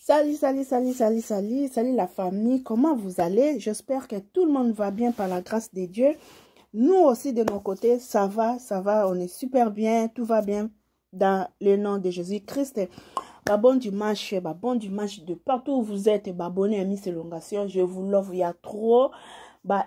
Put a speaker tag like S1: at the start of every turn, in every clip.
S1: Salut la famille, comment vous allez? J'espère que tout le monde va bien par la grâce de Dieu. Nous aussi de nos côtés, ça va, on est super bien, tout va bien dans le nom de Jésus-Christ. Bon dimanche de partout où vous êtes, abonnez à Miss Elongation, je vous love, il y a trop.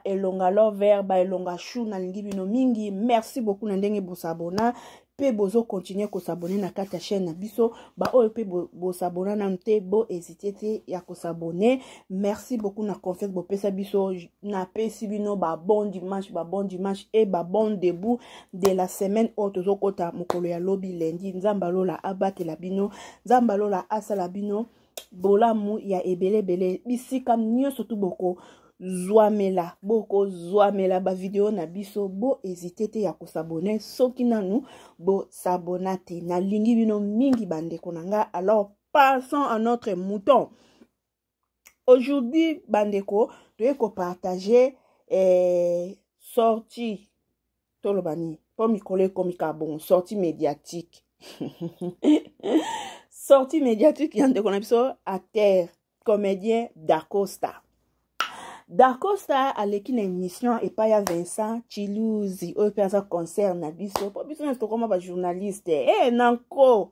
S1: Elonga lover, elonga chou na lingi bino mingi. Merci beaucoup na ndenge bo s'abonner. Pe bozo continuer ko s'abonner na kata chaîne na biso. Oyo pe bo s'abonner na mte bo hésiter te ya ko s'abonner. Merci beaucoup na confiance bo pesa biso na pesi bino bon dimanche et bon début de la semaine o tozo kota mokolo ya lobi lundi. Nzambalola abate la bino, nzambalola asala bino. Bolamu ya ebele bisika nyonso tu boko Zwamela, boko zwamela ba vidéo na biso bo hésiter te ya ko s'abonner soki nanu bo s'abonner na lingi bino mingi bande konanga. Alors passons à notre mouton. Aujourd'hui bandeko to partager sortie tolobani pour mikole komika bon sortie médiatique. Sortie médiatique yande kona biso acteur comédien Dacosta. Dacosta aleki na émission et pas ya Vincent Chiluzi o pensa concert na biso po biso na comme ba journaliste nanko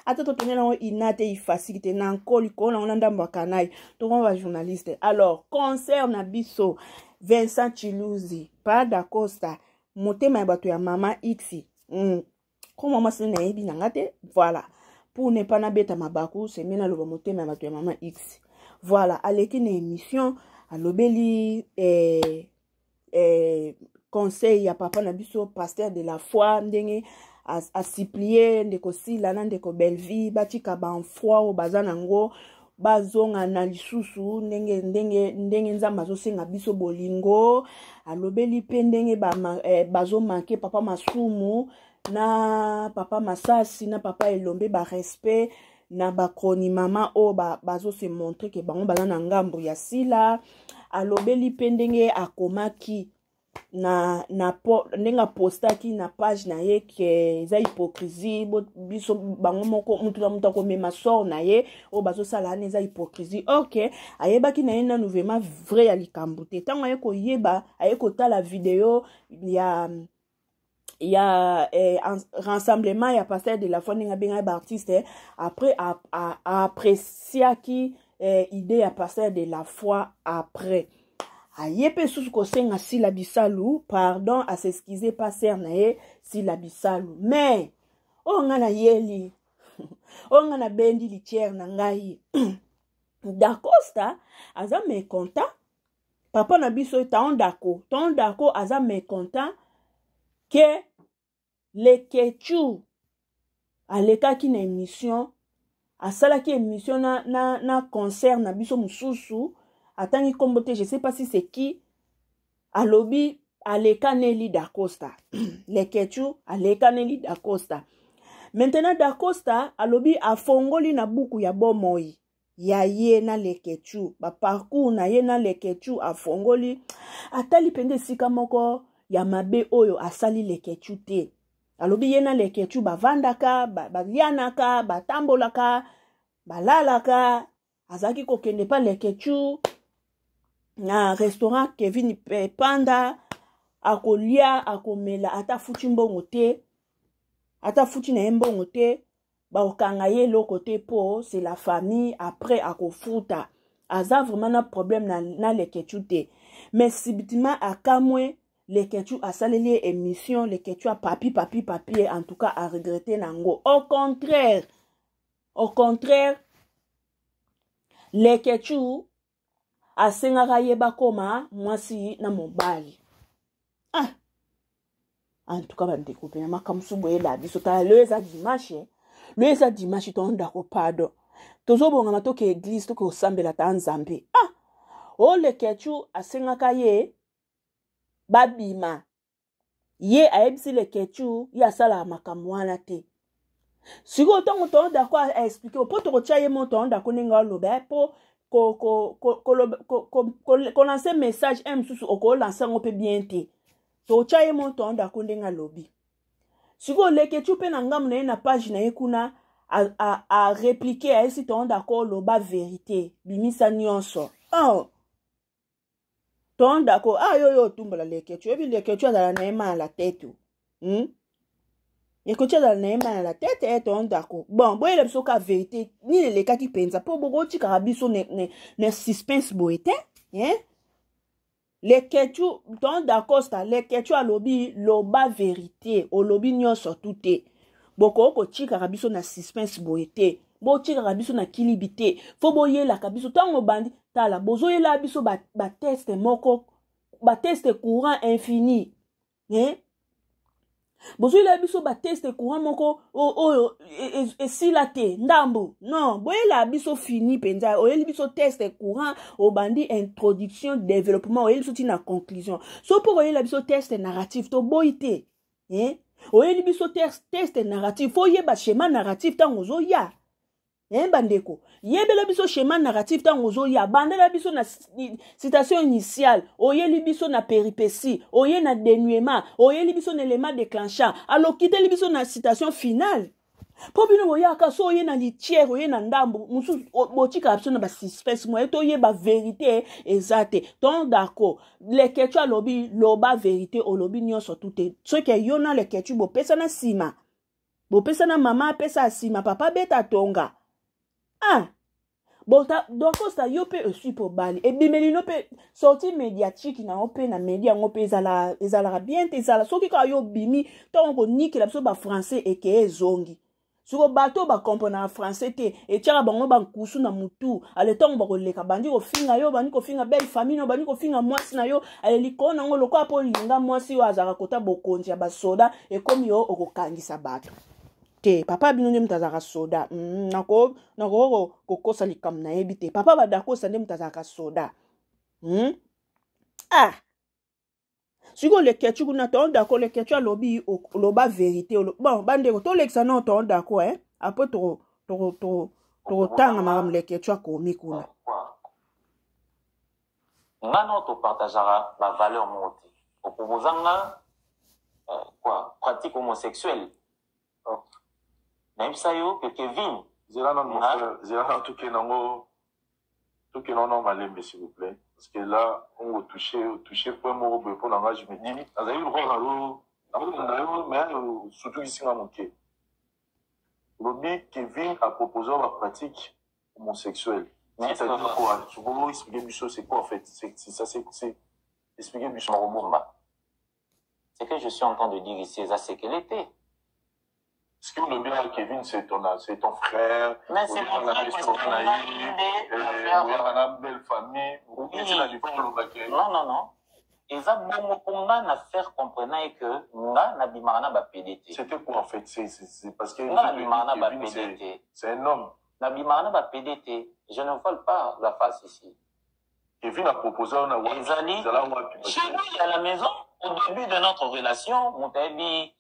S1: ata to tenela o inate ifacilité nanko liko na onda mbakanai to comme ba journaliste. Alors concert na biso Vincent Chiluzi pas Dacosta motema ya bato ya mama X comme mama sene ebi nangate voilà pour ne pas na beta mabaku c'est mena lo motema ya bato ya mama X. Voilà, aleki une émission, alobeli conseil ya papa na biso pasteur de la foi ndenge a supplier ndeko sila na ndeko belvi batika ba en foi o bazanango bazonga na lisusu ndenge nzamba zo senga biso bolingo. Alobeli pe ndenge bazo manke papa masumu na papa masasi na papa elombe ba respect na bakoni mama o bazo se montrer que bango baza na ngambo ya sila. Alobeli pe ndenge akomaki ndenge postaki na page na ye ke eza hypocrisie biso bango moko mutu akomema sort na ye o bazo sala ane eza hypocrisie. Ok, ayebaki na ye nanu vraiment vrai ya likambo te. Ntango aye koyeba aye kotala video il y a rassemblement il y a pasteur de la foi ninga benga ba artiste après apprécier qui idée à pasteur de la foi après ayepe sous ko senga sila bisalu pardon à s'excuser pasteur na ye sila bisalu mais o ngana yeli o ngana bendi litière na ngai Dacosta aza me content papa na biso ton dako aza me content que le Kechu alekaki na émission asalaki émission na concert na biso mususu atangi kombote je sais pas si c'est qui alobi aleka Nelly Dacosta le Kechu aleka Nelly Dacosta. Maintenant Dacosta alobi afongoli na buku ya bomoi ya ye na le Kechu ba parcours na ye na le Kechu afongoli atali pende sika moko ya mabe oyo asali le Kechu te. Alobi yena le Kechu bavandaka, balianaka, batambolaka, balalaka, azaki kokende pa le Kechu na restaurant Kevin Panda, akolia, akomela, ata futi mbongo te, ata futi na mbongo te, okanga ye loko te po, c'est la famille, après akofuta. Aza vraiment na problème na le Kechu te. Mais subitement akamwe, le Kechu a salé émission, le Kechu a papi, en tout cas a regretté nango. Au contraire, le Kechu a sengaka yeba koma mwasi na mobali. En tout cas, va me découper. Ma comme sous boye la biso ta le eza dimanche ton dako pardon. Tozo bonga mato ke église to ko sambela ta nzambe. O le Kechu a sengaka ye babima ye ayebisi le Kechu ya sala makamwana te. Siko tongo ton dako a expliquer po to tia ye mon ton dako ninga lobe po ko lancer message msusu oko lancer ngope bien te. To tia ye mon ton dako ninga lobi. Siko le Kechu pe na ngamu na ye na page na ye kuna à répliquer à esi ton d'accord loba vérité bimisa nyonso oh ton d'accord ah yo tumba leke tu ebi leke tu ala na ema la tête et que tu as na la tête et ton d'accord bon boy le biso ka vérité ni le ka ki penza po bogo ti karabiso ne suspense boete hein les ketu ton d'accord sta les ketu a lobi loba vérité o lobi nyonso tuté boko ko chika kabiso na suspense boete bo chika kabiso na kilibité fo boye la kabiso tango bandi tala bozo yela biso ba test moko ba test courant infini hein bozo yela biso ba test courant moko o esilate ndambo non boyela biso fini penza o yeli biso test courant o bandi introduction développement o yeli biso tina conclusion so pour oyela biso test narratif to boité hein oyeli biso test narratif fo yeba schéma narratif tango zo ya bandeko yebela biso schéma narratif tango zo ya bandela biso na citation initiale oyeli biso na péripétie oye na dénuement oyeli biso na élément déclenchant alors kiteli biso na citation finale po bino boyaka so oye na litière oye na ndambo musu botika biso na ba suspense mo eto yeba vérité exacte ton d'accord les ketu lobi loba vérité o lobi nyonso tuté ce que yona les ketu bo pesa na sima bo pesa na mama pesa sima papa beta tonga ah bon donc ça yo pe aussi pour bali et bimeli no pe sortie médiatique na ope na média ngope ezala bien ezala soki ka yo bimi tongo niki la biso ba français et que zongi suko bato ba comprendre français te et tiara bango ba nkusu na mutu ale tongo ba koleka bandi ko finga yo bandi ko finga belle famille no bandi ko finga mwasi na yo ale likona ngo lokwa po linga mwasi yo azaka kota bokonzi ya basoda et comme yo okokangisa bato te papa bino nde mutazaka soda nako kokosa likam na yebi te papa badakosa nde mutazaka soda ah siko le ketu kuna ton d'accord le ketu alobi loba vérité bon bandeko to lekisa no ton d'accord hein après to tanga maram le ketu akomi kuna
S2: ngano to partageara la valeur monte au proposanga quoi pratique homosexuelle même ça yo que Kevin
S3: zela tout que non malembe s'il vous plaît parce que là on va toucher point mot pour l'engagement je me dis azali le roi mais surtout ici dans mon quai Roby Kevin a proposé la pratique homosexuelle c'est-à-dire quoi je veux expliquer du c'est quoi en fait c'est expliquer du
S2: Maromba c'est que je suis en train de dire ici c'est qu'elle était.
S3: Est-ce que le bien Kevin, c'est ton frère?
S2: Mais c'est mon frère, parce qu'on a
S3: une belle famille.
S2: Non. Et ça, bon, na faire comprendre que nga na bimana ba PDT.
S3: C'était quoi en fait? C'est parce que
S2: nga na bimana ba PDT.
S3: C'est un homme.
S2: Na bimana ba PDT. Je ne vole pas la face ici.
S3: Kevin a proposé on a
S2: chez nous à la maison au début de notre relation, mon tabi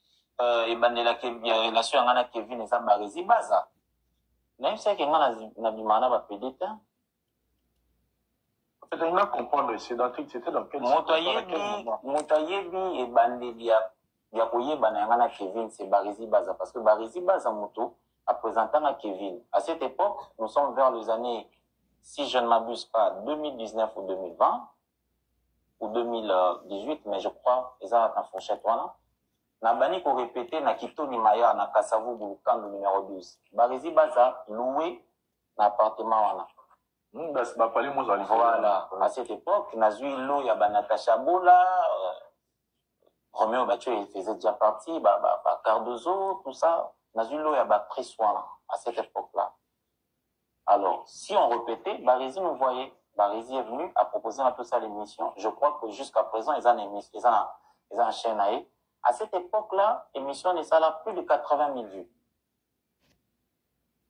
S2: et bandela Kevin relation ngana Kevin et ça barezi baza. Même si que ngana na bimana ba PDT.
S3: En fait, on a comprendre c'est dans c'était dans quel
S2: motayebi et bandeli ya koyeba na ngana Kevin c'est barezi baza parce que barezi baza moto à présentant à Kevin. À cette époque, nous sommes vers les années, si je ne m'abuse pas, 2019 ou 2020 ou 2018, mais je crois ils ont un fourchette là. Na bani ko répéter na Kitoni Maya na Kasavu Bulukango numéro 12. Barezi baza loué na appartement wana. Voilà, à cette époque, Nazui Lo ya Natasha Bola, Roméo Batio il faisait déjà partie, Cardozo, tout ça. Nazui Lo ya pris soin à cette époque-là. Alors, si on répétait, Barezi nous voyait. Barezi est venu à proposer un peu ça l'émission. Je crois que jusqu'à présent, ils ont un chaîne à eux. À cette époque-là, l'émission n'est ça là plus de 80 000 vues.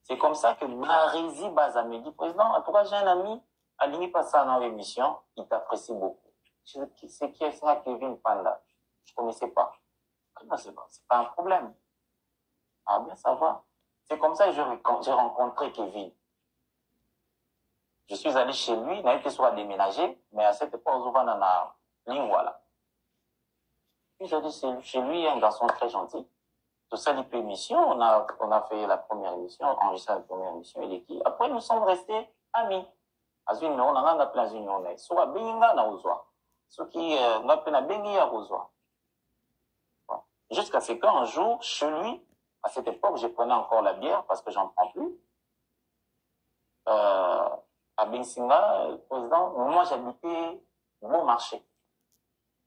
S2: C'est comme ça que Barezi Baza me dit, président, en tout cas, j'ai un ami, aligné pas ça dans l'émission, il t'apprécie beaucoup. C'est qui est ça, Kevin Panda? Je connaissais pas. Comment c'est pas? C'est pas un problème. Ah bien, ça va. C'est comme ça que j'ai rencontré Kevin. Je suis allé chez lui, il n'a été soit déménagé, mais à cette époque, on va dans la ligne, voilà. Puis j'ai dit, chez lui, un garçon très gentil. tout ça, les émissions, on a fait la première émission, enregistré la première émission, et qui. Après, nous sommes restés amis. On a appelé à Union, soit Benga na Ozoa, ce qui n'a pas na Bengi à Ozoa. Jusqu'à ce qu'un jour, chez lui, à cette époque, je prenais encore la bière parce que j'en prends plus. À Bensinga, président, moi j'habitais Bon Marché.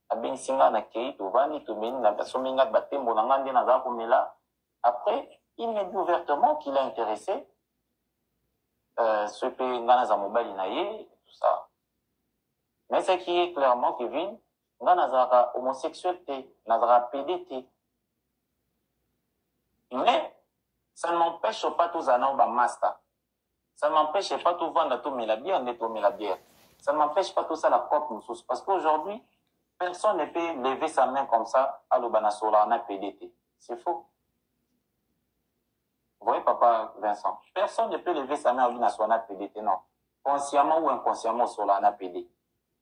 S2: À Bensinga, na Kei, Tovani, Tomeni, na Somenga, Batembo, Nangande, Nazakomela. Après, il m'a dit ouvertement qu'il a intéressé ce que Ngana Zamobali Naye, tout ça. Mais ce qui est clairement, Kevin, Ngana Zara homosexualité, Nazara PDT. Mais ça ne m'empêche pas tous à un master. Ça ne m'empêche pas tout vendre tout la bière, la bière. Ça ne m'empêche pas tout ça la propre source. Parce qu'aujourd'hui, personne ne peut lever sa main comme ça à l'Obanasola, à PDT. C'est faux. Vous voyez, papa Vincent, personne ne peut lever sa main à l'Obanasola, PDT, non. Consciemment ou inconsciemment, sur la PD.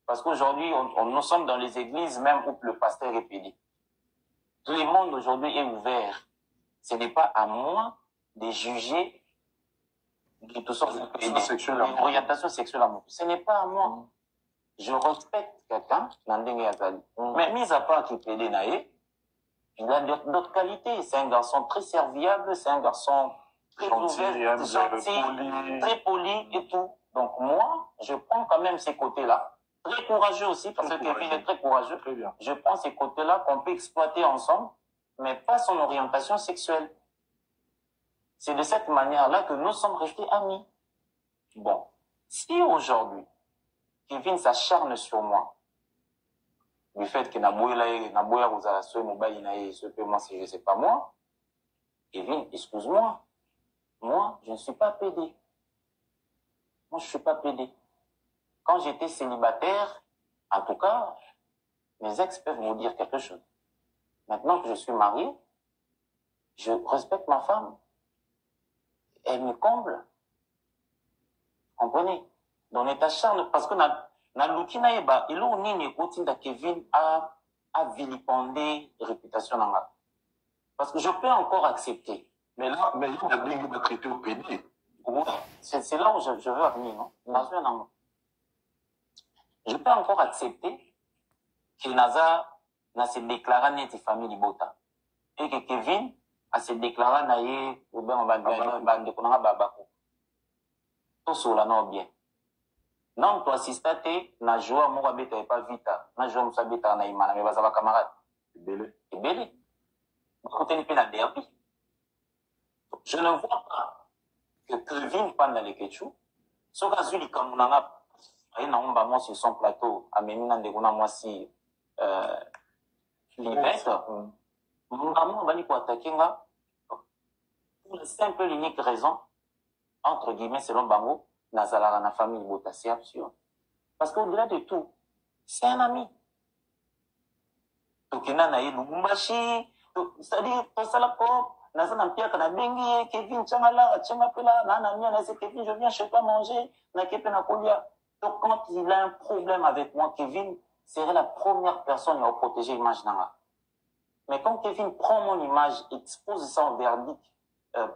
S2: Parce qu'aujourd'hui, nous sommes dans les églises même où le pasteur est PD. Tout le monde aujourd'hui est ouvert. Ce n'est pas à moi de juger de toutes sortes d'orientation sexuelle à moi. Ce n'est pas à moi. Je respecte quelqu'un, mais mis à part qu'il PD naïe, il a d'autres qualités. C'est un garçon très serviable, c'est un garçon très ouvert, gentil, très poli et tout. Donc moi, je prends quand même ces côtés-là. Très courageux aussi, parce que Kevin est très courageux. Très bien. Je prends ces côtés-là qu'on peut exploiter ensemble, mais pas son orientation sexuelle. C'est de cette manière-là que nous sommes restés amis. Bon, si aujourd'hui, Kevin s'acharne sur moi, du fait que Naboya vous a ce mobile, ce paiement, c'est pas moi, Kevin, excuse-moi, moi, je ne suis pas PD. Moi, je ne suis pas PD. Quand j'étais célibataire, en tout cas, mes ex peuvent vous dire quelque chose. Maintenant que je suis marié, je respecte ma femme. Elle me comble. Comprenez? Donc, on est acharné parce que na lukina eba, il ou nini kotinda Kevin a vilipendé réputation nanga. Parce que je peux encore accepter.
S3: Mais là, il a bien traité au PD.
S2: Oui, c'est là où je veux venir, non? Je peux encore accepter que Naza n'a se déclaré net famille Libota. Et que Kevin a se déclaré naïe ou bien de konanga babako. Tout cela non bien. Non, toi assisté na joueur mon abeta pas vita. Na joueur mon sabeta na imana mais bazaba camarade. Belé. Côté ni pena derby. Je ne vois pas que Kevin pas dans les ketchu. Ce cas lui comme nanga et na omba moi sur son plateau a menina ndekuna moi si l'ivette. Mon bani ko attaquer nga pour la simple et unique raison entre guillemets selon Bango Nazala na famille Bota, c'est absurde. Parce qu'au-delà de tout, c'est un ami. Tokena na Lubumbashi, c'est-à-dire pour ça la pop, Nazana Pia kana bengi Kevin Chamala, Chamapela, Nana Mia na Kevin, je viens chez toi manger, na Kepena Kolia. Donc quand il a un problème avec moi, Kevin serait la première personne à protéger l'image d'Anga. Mais quand Kevin prend mon image, expose ça en verdict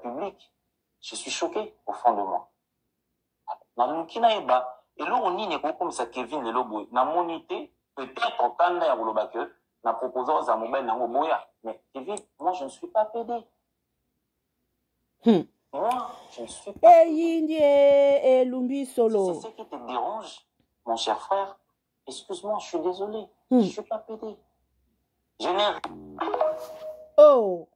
S2: public, je suis choqué au fond de moi. Na lukina eba, et là on y n'est pas comme ça Kevin le lobo, na monité, peut-être quand na yaboloba que, na proposant aux amobel na ngoboya, mais Kevin, moi je ne suis pas PD. Moi, je ne suis pas
S1: PD. Lumbi Solo.
S2: Si c'est ce qui te dérange, mon cher frère, excuse-moi, je suis désolé, je ne suis pas PD. Je n'ai...
S1: Oh,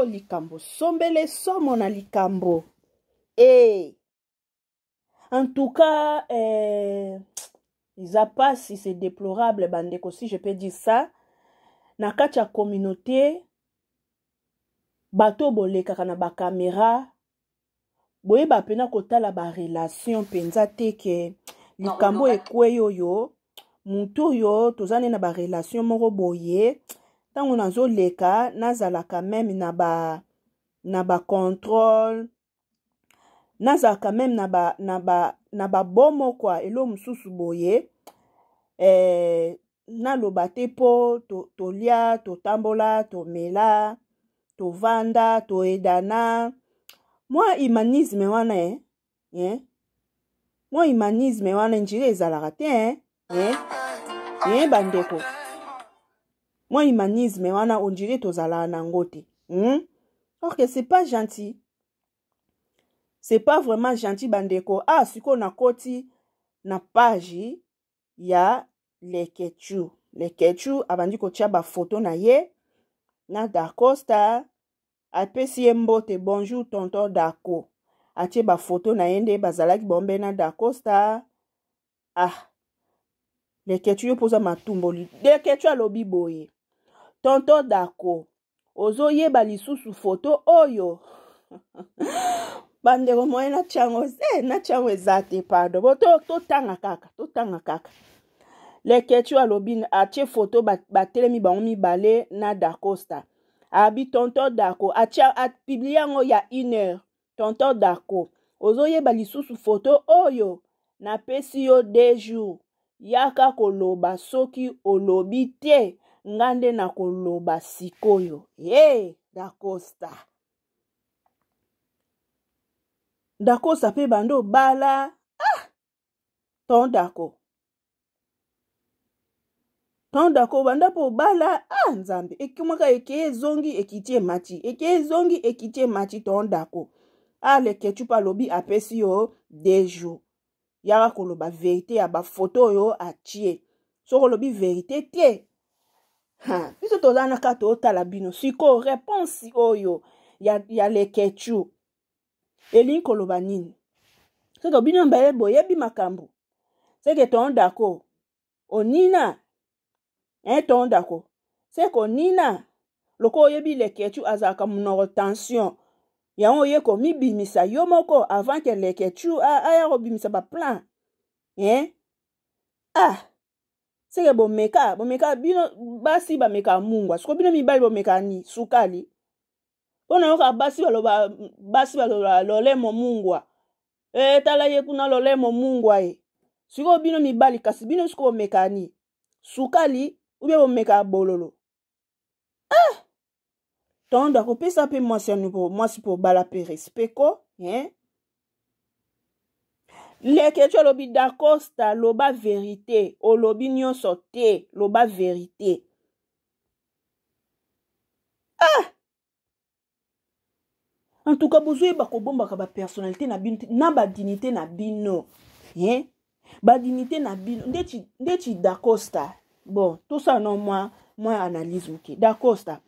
S1: likambo, sombele somo na likambo. En tout cas, si c'est déplorable, bandeko, si je peux dire ça, na kati ya communauté, bato boleka na ba caméra, boye ba pena kotala ba relation penza te ke likambo ekweyo yo, mutu yo tozane na ba relation moko boye, tango nazo leka nazala quand même na ba contrôle. Naza quand même na ba bomo kwa elo mususu boye na lobate po to lia to tambola to mela tovanda toedana moi humanisme wana moi humanisme wana njire ezalaka te bandeko moi humanisme wana ondire tozalaka nango te or que c'est pas gentil. C'est pas vraiment gentil bandeko. Siko na koti na page ya Lekechu. Lekechu abandi kotia ba photo na ye na Dacosta apesi ye mbote bonjour tonton Dako. Atie ba photo na yende bazalaki bombe na Dacosta. Lekechu yo poza matumboli. Lekechu alobi boye. Tonton Dako. Ozo yeba lisusu photo oyo. Bandeko moye na chango ezate pardon. Bo to tanga kaka. Lekechu alobi atie photo batelemi bango mibale na Dacosta. Abi tonton Dako a publié ngo ya 1 heure. Tonton Dako ozo yeba lisusu photo oyo na pesi yo 2 jours. Yaka koloba soki olobi te ngande na koloba sikoyo. Dacosta. Dacosta pe bando bala. Ton Dako banda po bala. Nzambe. Ekimaka eke zongi ekitie machi ton Dako. Lekechu pa lobi apesi yo 2 jours. Yaka koloba vérité ya ba photo yo atie. Soko lobi vérité tie. Biso tozana kato otala bino. Siko réponse oyo ya Lekechu. Elin koloba nini? Seko bino mbele boyebi makambo. Seke ton Dako. Onina. Ton Dako. Seko nina. Loko oyebi Lekechu azaka munoro tension. Yango yeko mibimisa yo moko avant que Lekechu aya robimisa ba plan. Seke bomeka bino basi ba meka mungwa. Siko bino mibali bomeka ni sukali. Pona yoka basi baloba lolemo mungwa. Tala ye kuna lolemo mungwa Siko bino mibali kasi bino siko bomeka ni sukali ube bomeka bololo. Ton Dako pesa pe mwasi po bala pe respect ko. Lekechu lobi Dacosta loba vérité. Olobi nyonso te loba vérité. En tout cas, bozoe bako bomba ka ba personnalité na bino na ba dignité na bino. Ba dignité na bino. Ndeti Dacosta. Bon, tout ça non moi analyse ok. Dacosta.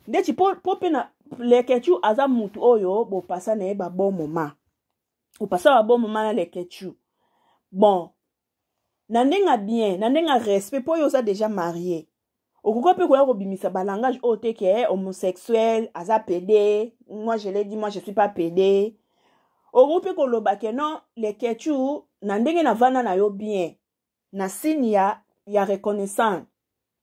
S1: Ndeti po pe na Lekechu aza mutu oyo bo passa na ba bon moment. Ou passa ba bon moment na Lekechu. Bon. Nandenga bien, nandenga respect po yo sa déjà marié. Okoko pe koya kobimisa ba langage ote ke homosexuel, aza pédé. Moi je l'ai dit, moi je suis pas pédé. Okoko pe koloba ke non Lekechu nandenge na vana na yo bien. Na signe ya reconnaissance.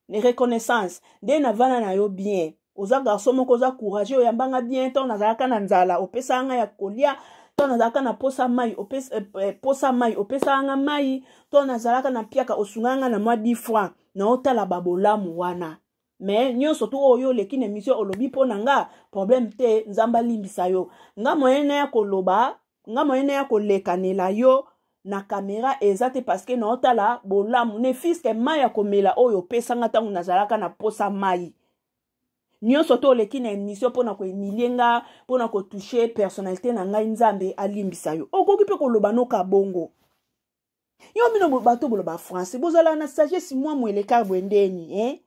S1: Les reconnaissance de na vana na yo bien. Oza garçon moko oza courageux oyambanga bien ton nazalaka na nzala opesa nga ya kolia ton nazalaka na posa mai opesa nga mai ton nazalaka na piaka osunganga na mwa 10 francs na otala babolamu wana. Mais nyonso to oyo leki na mission olobi pona nga problème te nzamba limbisa yo. Nga moyenne ya koloba, nga moyenne ya kolekanela yo na caméra ezate parce que na otala bolamu ne fiske mai ya komela oyo pesa nga tangu nazalaka na posa mai. Nyonso to leki na émission pona ko emilenga pona ko toucher personnalité na ngai nzambe alimbisa yo. Okoki pe koloba no ka bongo. Yo bino bato boloba français bozala na sagesse moi mwele karbwendeni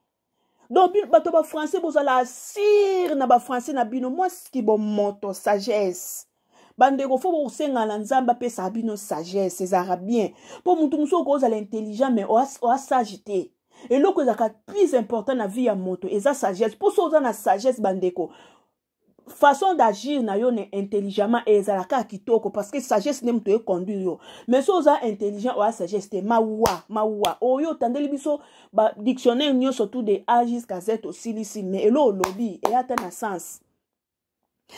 S1: donc bato ba français bozala sir na ba français na bino moi ski bon moto sagesse. Bandeko fo bo senga na nzamba pe sa bino sagesse les arabiens. Po mutu muso ko za l'intelligent mais o sagité. Et le que ça plus important na vie ya moto eza sagesse. Pour ça na sagesse bandeko. Façon d'agir na yo ne intelligemment ezalaka kitoko parce que sagesse nem to conduire yo. Mais so za intelligent o sagesse te mawa. Oyo tandeli biso ba dictionnaire nyo surtout de A jusqu'à Z aussi ici mais elo lobby et atteint sens.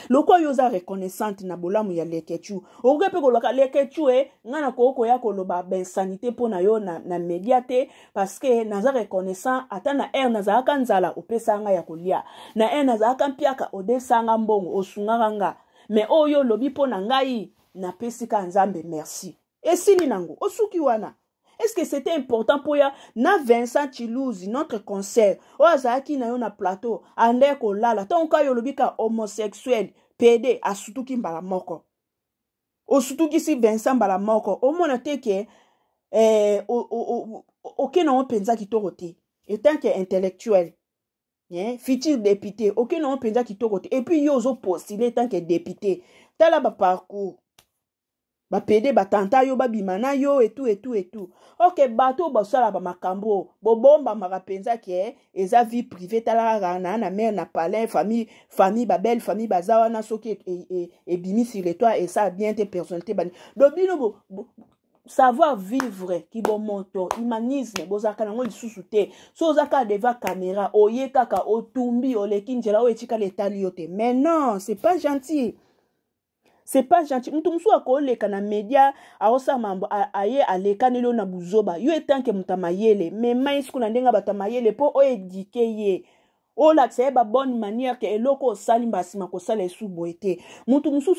S1: Loko yoza reconnaissante na bolamu ya lekechu. Oge pe koloka lekechu ngana koko ya koloba ben sanité po na yo na mediate parce que naza reconnaissant ata na naza aka nzala opesa nga ya kolia. Na naza aka mpiaka odesanga mbongo osungaka nga. Mais oyo lobi po na ngai na pesika nzambe merci. Esili nango osuki wana. Est-ce que c'était important pour ya na Vincent Chilouzi notre concert o azaki na yo na plateau ande ko lala tonka yo lobika homosexuel PD asutuki mbala moko osutuki si Vincent mbala moko o mona teke aucun nom penza kitoko te étant que intellectuel futur député aucun nom penza kitoko te et puis yo zo postuler tant que député tala ba parcours ba PD ba tanta yo ba bimana yo et tout. OK bato ba sala ba makambo bo bomba marapenza ke eza vie privée tala na mère na palais famille ba belle famille bazawa na soki et bimi sur les toits et ça bien tes personnalités bani dobino savoir vivre ki bon monto humanisme bozaka nango lisusu te so zaka devant caméra oye kaka otumbi oleki njela o etika letali yote mais non c'est pas gentil. C'est pas gentil. Mtu msu akoleka na media aosa mambo aye aleka nelo na buzoba. Yo etanke mutamayele. Mais maïs kuna ndenga batamayele po o éduquer ye. O la tse ba bonne manière que eloko salimba sima ko sala esu boete. Mtu msu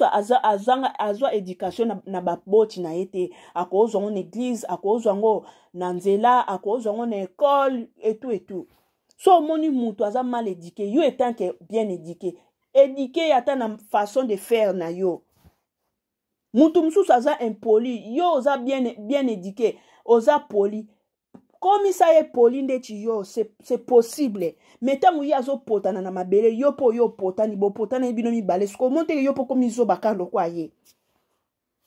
S1: azwa éducation na ba boti na ete. Akozo en église, akozo ngo na nzela, akozo ngo na école et tout. So moni mutu aza mal éduqué. Yo etanke bien éduqué. Éduqué yata na façon de faire na yo. Mutu msusu aza impoli, yo oza bien éduqué, oza poli. Comme ça est poli ndechi yo, c'est possible. Mais tangu yazo potana na mabele, yo po yo potani, bo potana ibino mi bale. Sko monte yo po komi zo bakalo kwa ye.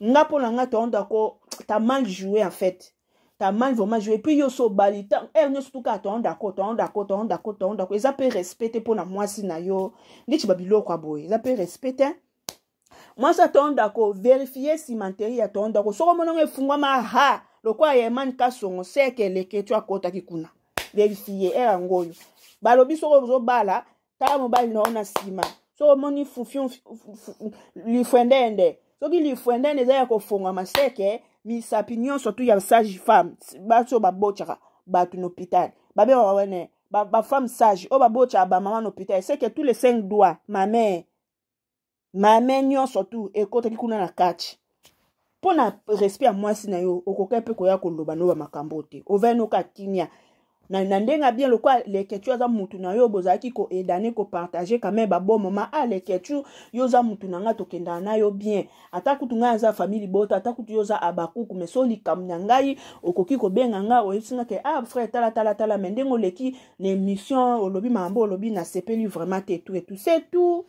S1: Nga po nga to onda ko, t'as mal joué en fait. T'as mal vraiment joué. Puis yo so bali, nyo stuka to onda ko. Eza pe respecter po na mwasi na yo. Ndichi babilo kwa boy. Eza pe respecter. Moi ça tombe d'accord vérifier si manteri ya tombe d'accord soko monongo efungwa ma ha lokwa ye man kasongo seke leketu akota kikuna vérifier era ngoyo balobi soko zo bala ta mobile no na sima soko moni fufion li fwendende soki li fwendende za ya kofungwa maseke mi sapinion surtout ya sage femme baso babochaka batu no hôpital babe wane ba femme sage o babocha ba maman no hôpital c'est que tous les 5 doigts ma mère nyon surtout ekota kikuna na kati pona respect mwasi na yo okoka pe ko ya koloba no ba makambo te oveno ka kinya na ndenga bien lokwa leketu aza mutu na yo bozaki ko edane ko partager quand même ba bon moment a leketu yo za mutu na nga tokenda na yo bien ata kutunga za family bota ata kutu yo za abakuku mesoli kamnya ngai okoki ko benga nga oyesinga ke frère tala mendengo leki ne mission olobi mambo olobi na sepeli vraiment te tout c'est tout.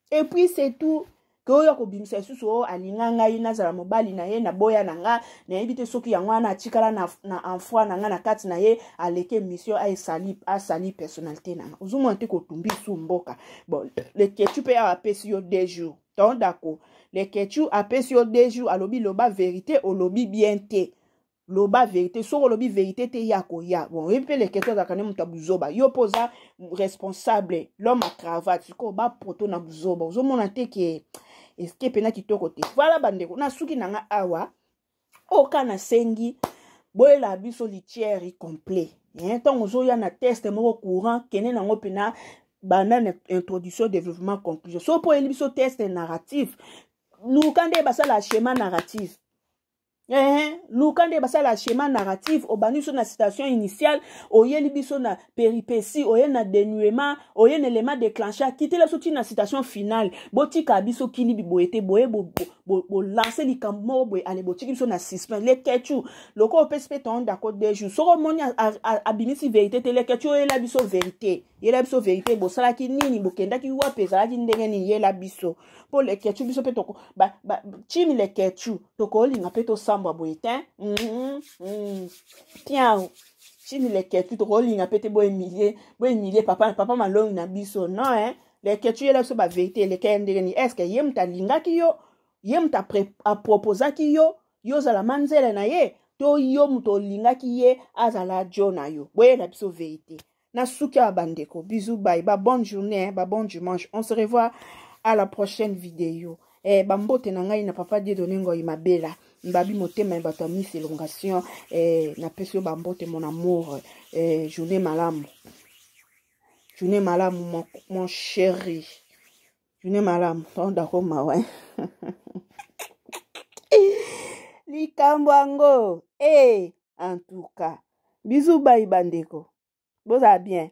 S1: Et puis c'est tout. Que oyo ko bimisa susu alinga ngai nazala mobali na ye na boya na nga na ebite soki yango na tikala na enfant na nga na kati na ye aleke mission a sali personnalité na nga. Ozumo ante ko tumbi su mboka. Bon, le ketu pe a pesi yo 2 jours. Ton dako. Le ketu a pesi yo 2 jours alobi loba vérité o lobi bien te. Loba vérité soko lobi vérité te yako ya bon et puis les questions zakane mutabuzoba yo posa responsable l'homme à cravate ko ba poto na buzoba ozomona te ke escape na kitoko te voilà bandeko na suki nanga awa okana sengi boyela biso litière complet tant ozoya na test moko courant kene nango pena banane introduction développement conclusion so po elibiso test narratif nous quand basala schéma narratif Lukande basala schéma narratif obani so na citation initiale oyeli biso na péripétie oye na dénouement oye na élément déclencheur kitela so na citation finale botika biso kili biboete boye bo lancer likambo boye ale botika biso na suspense le ketu loko opespe ton d'accord 2 jours so moni abimisi vérité te le ketu oyela biso vérité yela biso vérité bo sala ki nini bokenda ki wa pesa ki ndenge ni yela biso po le ketu biso pe toko chimi le ketu toko linga pe to samba boyetin tiens chimi le ketu toko linga pe te bo emilie papa malongi na biso non le ketu yela biso ba vérité le kende ni est-ce que yem ta linga ki yo yem ta proposa ki yo za la manzele na ye to yo muto linga ki ye azala jo na yo boye la biso vérité na suka bandeko bisous bye ba bonne journée ba bon dimanche on se revoit à la prochaine vidéo. Bambote na ngai na papa Dieudonné Ngoyi Mabela. Mbabi motema bato ya Miss Elongation. Na peso bambote mon amour. Journée malam. Journée malam mon chéri. Journée malam. Tonda koma ouais. Likambwango. En tout cas. Bisous bye bandeko. Boza bien.